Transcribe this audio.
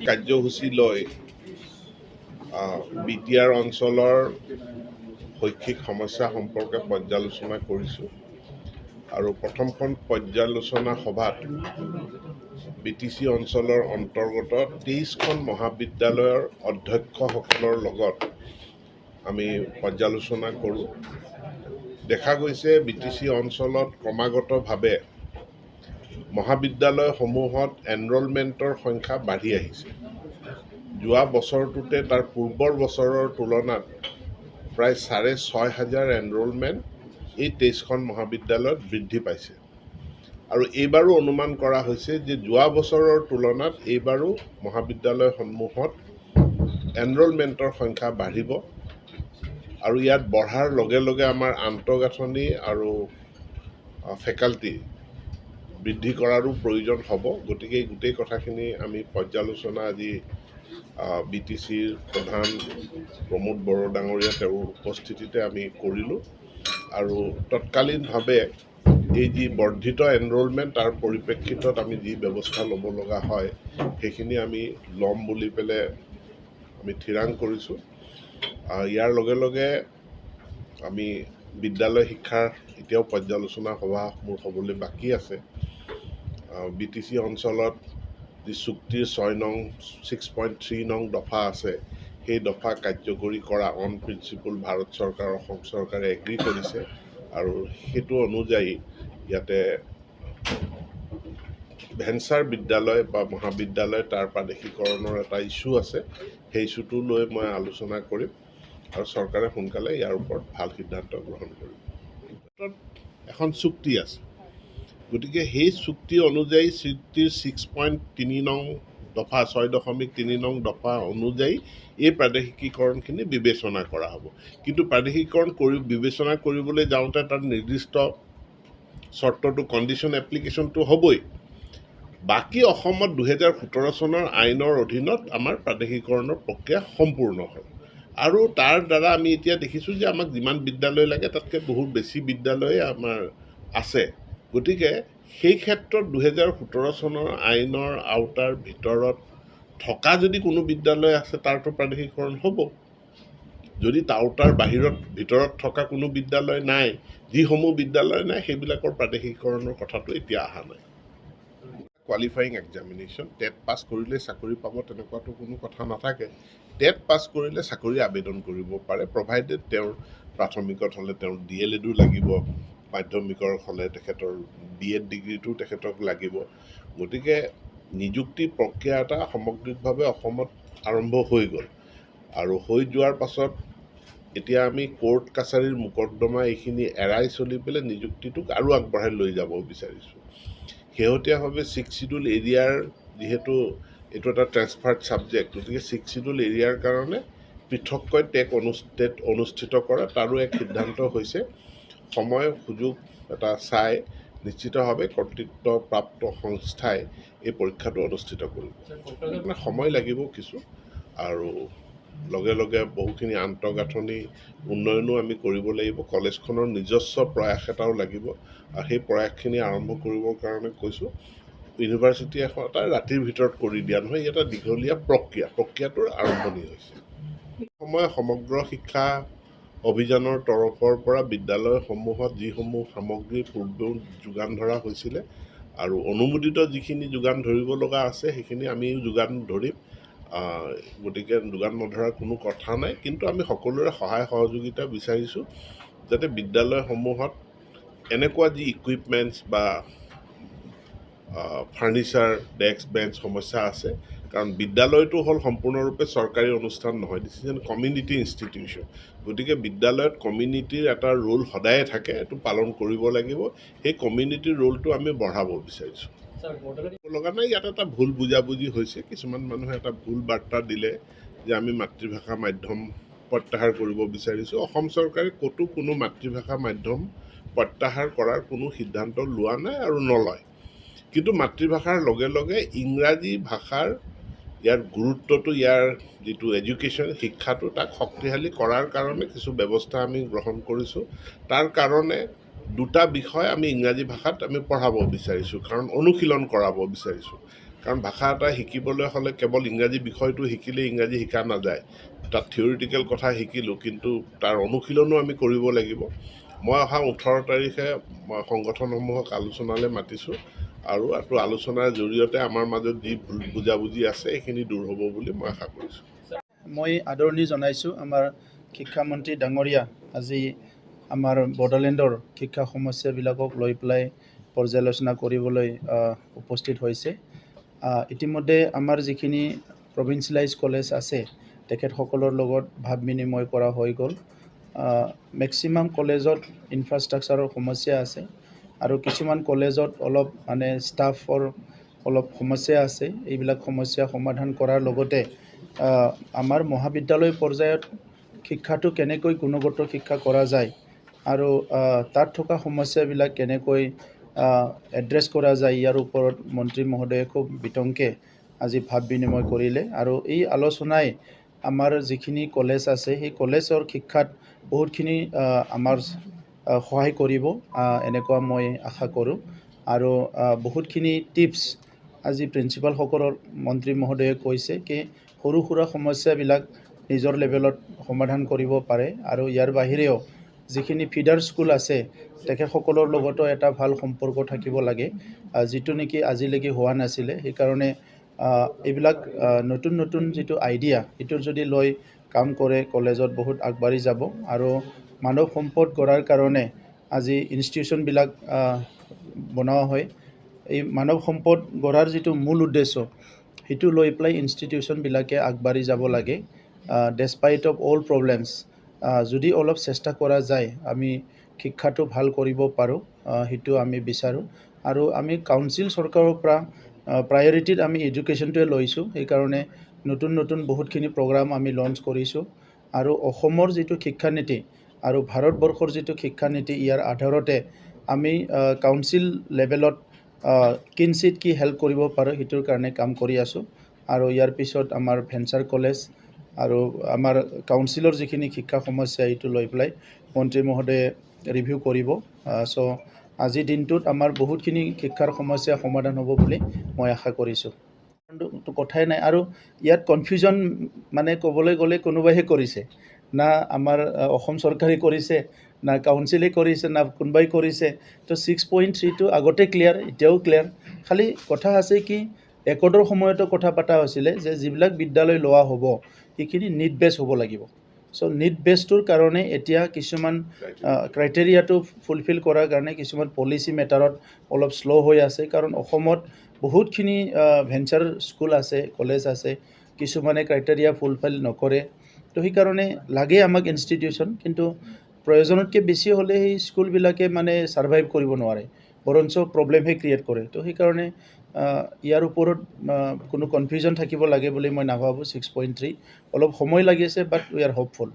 কাৰ্যসূচী লৈ বিটিআৰ অঞ্চলৰ শৈক্ষিক সমস্যা সম্পৰ্কে পৰ্যালোচনা কৰিছোঁ আৰু প্ৰথমখন পৰ্যালোচনা সভাত বিটিচি অঞ্চলৰ অন্তৰ্গত 23খন মহাবিদ্যালয়ৰ অধ্যক্ষসকলৰ লগত আমি পৰ্যালোচনা কৰোঁ। দেখা গৈছে বিটিচি অঞ্চলত ক্ৰমাগতভাৱে মহাবিদ্যালয়সমূহত এনৰলমেণ্টৰ সংখ্যা বাঢ়ি আহিছে। যোৱা বছৰটোতে তাৰ পূৰ্বৰ বছৰৰ তুলনাত প্ৰায় 6,500 এনৰলমেণ্ট এই 23খন মহাবিদ্যালয়ত বৃদ্ধি পাইছে আৰু এইবাৰো অনুমান কৰা হৈছে যে যোৱা বছৰৰ তুলনাত এইবাৰো মহাবিদ্যালয়সমূহত এনৰলমেণ্টৰ সংখ্যা বাঢ়িব আৰু ইয়াত বঢ়াৰ লগে লগে আমাৰ আন্তঃগাঁথনি আৰু ফেকাল্টি বৃদ্ধি কৰাৰো প্ৰয়োজন হ'ব। গতিকে এই গোটেই কথাখিনি আমি পৰ্যালোচনা আজি বিটিচিৰ প্ৰধান প্ৰমোদ বড়ো ডাঙৰীয়া তেওঁৰ উপস্থিতিতে আমি কৰিলোঁ আৰু তৎকালীনভাৱে এই যি বৰ্ধিত এনৰলমেণ্ট তাৰ পৰিপ্ৰেক্ষিতত আমি যি ব্যৱস্থা ল'ব লগা হয় সেইখিনি আমি ল'ম বুলি পেলাই আমি থিৰাং কৰিছোঁ। ইয়াৰ লগে লগে আমি বিদ্যালয় শিক্ষাৰ এতিয়াও পৰ্যালোচনা সভা মোৰ হ'বলৈ বাকী আছে। বিটিচি অঞ্চলত যি চুক্তিৰ 6.3 নং দফা আছে সেই দফা কাৰ্যকৰী কৰা অন প্ৰিন্সিপল ভাৰত চৰকাৰ অসম চৰকাৰে এগ্ৰী কৰিছে আৰু সেইটো অনুযায়ী ইয়াতে ভেঞ্চাৰ বিদ্যালয় বা মহাবিদ্যালয় তাৰ প্ৰাদেশিকৰণৰ এটা ইছ্যু আছে। সেই ইছ্যুটো লৈ মই আলোচনা কৰিম আৰু চৰকাৰে সোনকালে ইয়াৰ ওপৰত ভাল সিদ্ধান্ত গ্ৰহণ কৰিব। এখন চুক্তি আছে, গতিকে সেই চুক্তি অনুযায়ী চুক্তিৰ 6.3 নং দফা 6.3 নং দফা অনুযায়ী এই প্ৰাদেশিকীকৰণখিনি বিবেচনা কৰা হ'ব। কিন্তু প্ৰাদেশিকীকৰণ বিবেচনা কৰিবলৈ যাওঁতে তাত নিৰ্দিষ্ট চৰ্তটো কণ্ডিশ্যন এপ্লিকেশ্যনটো হ'বই। বাকী অসমত 2017 চনৰ আইনৰ অধীনত আমাৰ প্ৰাদেশিকৰণৰ প্ৰক্ৰিয়া সম্পূৰ্ণ হয় আৰু তাৰ দ্বাৰা আমি এতিয়া দেখিছোঁ যে আমাক যিমান বিদ্যালয় লাগে তাতকৈ বহুত বেছি বিদ্যালয়ে আমাৰ আছে। গতিকে সেই ক্ষেত্ৰত 2017 চনৰ আইনৰ আওতাৰ ভিতৰত থকা যদি কোনো বিদ্যালয় আছে তাৰতো প্ৰাদেশিকৰণ হ'ব। যদি আওতাৰ ভিতৰত থকা কোনো বিদ্যালয় নাই, যিসমূহ বিদ্যালয় নাই সেইবিলাকৰ প্ৰাদেশিকৰণৰ কথাটো এতিয়া অহা নাই। কোৱালিফাইং এক্সামিনেশ্যন টেট পাছ কৰিলে চাকৰি পাব তেনেকুৱাতো কোনো কথা নাথাকে। টেট পাছ কৰিলে চাকৰি আবেদন কৰিব পাৰে, প্ৰভাইডেড তেওঁৰ প্ৰাথমিকত হ'লে তেওঁৰ DLEDো লাগিব, মাধ্যমিকৰ হ'লে তেখেতৰ BEd ডিগ্ৰীটো তেখেতক লাগিব। গতিকে নিযুক্তি প্ৰক্ৰিয়া এটা সামগ্ৰিকভাৱে অসমত আৰম্ভ হৈ গ'ল আৰু হৈ যোৱাৰ পাছত এতিয়া আমি কোৰ্ট কাছাৰীৰ মোকদ্দমা এইখিনি এৰাই চলি পেলাই নিযুক্তিটোক আৰু আগবঢ়াই লৈ যাব বিচাৰিছোঁ। শেহতীয়াভাৱে 6 শিডিউল এৰিয়াৰ যিহেতু এইটো এটা ট্ৰেন্সফাৰ্ড ছাবজেক্ট, গতিকে 6 শিডিউল এৰিয়াৰ কাৰণে পৃথককৈ টেট অনুষ্ঠিত কৰা তাৰো এক সিদ্ধান্ত হৈছে। সময় সুযোগ এটা চাই নিশ্চিতভাৱে কৰ্তৃত্বপ্ৰাপ্ত সংস্থাই এই পৰীক্ষাটো অনুষ্ঠিত কৰিব। সময় লাগিব কিছু আৰু লগে লগে বহুখিনি আন্তঃগাঁথনি উন্নয়নো আমি কৰিব লাগিব। কলেজখনৰ নিজস্ব প্ৰয়াস এটাও লাগিব আৰু সেই প্ৰয়াসখিনি আৰম্ভ কৰিবৰ কাৰণে কৈছোঁ। ইউনিভাৰ্চিটি এখন এটা ৰাতিৰ ভিতৰত কৰি দিয়া নহয়, ই এটা দীঘলীয়া প্ৰক্ৰিয়াটোৰ আৰম্ভণি হৈছে। সময় সমগ্ৰ শিক্ষা অভিযানৰ তৰফৰ পৰা বিদ্যালয়সমূহত যিসমূহ সামগ্ৰী পূৰ্বেও যোগান ধৰা হৈছিলে আৰু অনুমোদিত যিখিনি যোগান ধৰিব লগা আছে সেইখিনি আমি যোগান ধৰিম। গতিকে যোগান নধৰাৰ কোনো কথা নাই, কিন্তু আমি সকলোৰে সহায় সহযোগিতা বিচাৰিছোঁ যাতে বিদ্যালয়সমূহত এনেকুৱা যি ইকুইপমেণ্টছ বা ফাৰ্নিচাৰ, ডেস্ক বেঞ্চ সমস্যা আছে, কাৰণ বিদ্যালয়টো হ'ল সম্পূৰ্ণৰূপে চৰকাৰী অনুষ্ঠান নহয়, this is an community institution. গতিকে বিদ্যালয়ত কমিউনিটিৰ এটা ৰোল সদায়ে থাকে, এইটো পালন কৰিব লাগিব। সেই কমিউনিটিৰ ৰোলটো আমি বঢ়াব বিচাৰিছোঁ। লগা নাই, ইয়াত এটা ভুল বুজাবুজি হৈছে। কিছুমান মানুহে এটা ভুল বাৰ্তা দিলে যে আমি মাতৃভাষা মাধ্যম প্ৰত্যাহাৰ কৰিব বিচাৰিছোঁ। অসম চৰকাৰে ক'তো কোনো মাতৃভাষা মাধ্যম প্ৰত্যাহাৰ কৰাৰ কোনো সিদ্ধান্ত লোৱা নাই আৰু নলয়। কিন্তু মাতৃভাষাৰ লগে লগে ইংৰাজী ভাষাৰ ইয়াৰ গুৰুত্বটো, ইয়াৰ যিটো এডুকেশ্যন শিক্ষাটো তাক শক্তিশালী কৰাৰ কাৰণে কিছু ব্যৱস্থা আমি গ্ৰহণ কৰিছোঁ। তাৰ কাৰণে দুটা বিষয় আমি ইংৰাজী ভাষাত আমি পঢ়াব বিচাৰিছোঁ, কাৰণ অনুশীলন কৰাব বিচাৰিছোঁ। কাৰণ ভাষা এটা শিকিবলৈ হ'লে কেৱল ইংৰাজী বিষয়টো শিকিলে ইংৰাজী শিকা নাযায়। তাত থিয়ৰিটিকেল কথা শিকিলোঁ, কিন্তু তাৰ অনুশীলনো আমি কৰিব লাগিব। মই অহা 18 তাৰিখে সংগঠনসমূহক আলোচনালৈ মাতিছোঁ, আৰু আলোচনাৰ জৰিয়তে আমাৰ মাজত যি ভুল বুজাবুজি আছে এইখিনি দূৰ হ'ব বুলি মই আশা কৰিছোঁ। মই আদৰণি জনাইছোঁ আমাৰ শিক্ষামন্ত্ৰী ডাঙৰীয়া আজি আমাৰ বড়োলেণ্ডৰ শিক্ষা সমস্যাবিলাকক লৈ পেলাই পৰ্যালোচনা কৰিবলৈ উপস্থিত হৈছে। ইতিমধ্যে আমাৰ যিখিনি প্ৰভিন্সিয়েলাইজ কলেজ আছে তেখেতসকলৰ লগত ভাৱ বিনিময় কৰা হৈ গ'ল। মেক্সিমাম কলেজত ইনফ্ৰাষ্ট্ৰাকচাৰৰ সমস্যা আছে, আৰু কিছুমান কলেজত অলপ মানে ষ্টাফৰ অলপ সমস্যা আছে। এইবিলাক সমস্যা সমাধান কৰাৰ লগতে আমাৰ মহাবিদ্যালয় পৰ্যায়ত শিক্ষাটো কেনেকৈ গুণগত শিক্ষা কৰা যায় আৰু তাত থকা সমস্যাবিলাক কেনেকৈ এড্ৰেছ কৰা যায়, ইয়াৰ ওপৰত মন্ত্ৰী মহোদয়ে খুব বিতংকে আজি ভাৱ বিনিময় কৰিলে। আৰু এই আলোচনাই আমাৰ যিখিনি কলেজ আছে সেই কলেজৰ শিক্ষাত বহুতখিনি আমাৰ সহায় কৰিব, এনেকুৱা মই আশা কৰোঁ। আৰু বহুতখিনি টিপছ আজি প্ৰিন্সিপালসকলৰ মন্ত্ৰী মহোদয়ে কৈছে কি সৰু সুৰা সমস্যাবিলাক নিজৰ লেভেলত সমাধান কৰিব পাৰে। আৰু ইয়াৰ বাহিৰেও যিখিনি ফিডাৰ স্কুল আছে তেখেতসকলৰ লগতো এটা ভাল সম্পৰ্ক থাকিব লাগে, যিটো নেকি আজিলৈকে হোৱা নাছিলে। সেইকাৰণে এইবিলাক নতুন নতুন যিটো আইডিয়া এইটো যদি লৈ কাম কৰে কলেজত বহুত আগবাঢ়ি যাব। আৰু মানৱ সম্পদ গঢ়াৰ কাৰণে আজি ইনষ্টিটিউশ্যনবিলাক বনোৱা হয়। এই মানৱ সম্পদ গঢ়াৰ যিটো মূল উদ্দেশ্য সেইটো লৈ পেলাই ইনষ্টিটিউশ্যনবিলাকে আগবাঢ়ি যাব লাগে। ডেছপাইট অফ অল প্ৰব্লেমছ, যদি অলপ চেষ্টা কৰা যায় আমি শিক্ষাটো ভাল কৰিব পাৰোঁ, সেইটো আমি বিচাৰোঁ। আৰু আমি কাউন্সিল চৰকাৰৰ পৰা প্ৰায়ৰিটিত আমি এডুকেশ্যনটোৱে লৈছোঁ। সেইকাৰণে নতুন নতুন বহুতখিনি প্ৰগ্ৰাম আমি লঞ্চ কৰিছোঁ। আৰু অসমৰ যিটো শিক্ষানীতি আৰু ভাৰতবৰ্ষৰ যিটো শিক্ষানীতি ইয়াৰ আধাৰতে আমি কাউন্সিল লেভেলত কিঞ্চিত কি হেল্প কৰিব পাৰোঁ সেইটোৰ কাৰণে কাম কৰি আছোঁ। আৰু ইয়াৰ পিছত আমাৰ ভেঞ্চাৰ কলেজ আৰু আমাৰ কাউন্সিলৰ যিখিনি শিক্ষা সমস্যা এইটো লৈ পেলাই মন্ত্ৰী মহোদয়ে ৰিভিউ কৰিব। চ' আজিৰ দিনটোত আমাৰ বহুতখিনি শিক্ষাৰ সমস্যা সমাধান হ'ব বুলি মই আশা কৰিছোঁ। কথাই নাই, আৰু ইয়াত কনফিউজন মানে ক'বলৈ গ'লে কোনোবাইহে কৰিছে, না আমাৰ অসম চৰকাৰে কৰিছে, না কাউন্সিলে কৰিছে, না কোনোবাই কৰিছে। তো 6.3টো আগতে ক্লিয়াৰ, এতিয়াও ক্লিয়াৰ। খালি কথা আছে কি একৰ্ডৰ সময়তো কথা পতা হৈছিলে যে যিবিলাক বিদ্যালয় লোৱা হ'ব সেইখিনি নিট বেছ হ'ব লাগিব। চ' নিট বেছটোৰ কাৰণে এতিয়া কিছুমান ক্ৰাইটেৰিয়াটো ফুলফিল কৰাৰ কাৰণে কিছুমান পলিচি মেটাৰত অলপ শ্ল' হৈ আছে। কাৰণ অসমত বহুতখিনি ভেঞ্চাৰ স্কুল আছে, কলেজ আছে, কিছুমানে ক্ৰাইটেৰিয়া ফুলফিল নকৰে। তো সেইকাৰণে লাগে আমাক ইনষ্টিটিউশ্যন, কিন্তু প্ৰয়োজনতকৈ বেছি হ'লে সেই স্কুলবিলাকে মানে ছাৰ্ভাইভ কৰিব নোৱাৰে, বৰঞ্চ প্ৰব্লেমহে ক্ৰিয়েট কৰে। তো সেইকাৰণে ইয়াৰ ওপৰত কোনো কনফিউজন থাকিব লাগে বুলি মই নাভাবোঁ। 6.3 অলপ সময় লাগিছে, বাট উই আৰ হোপফুল।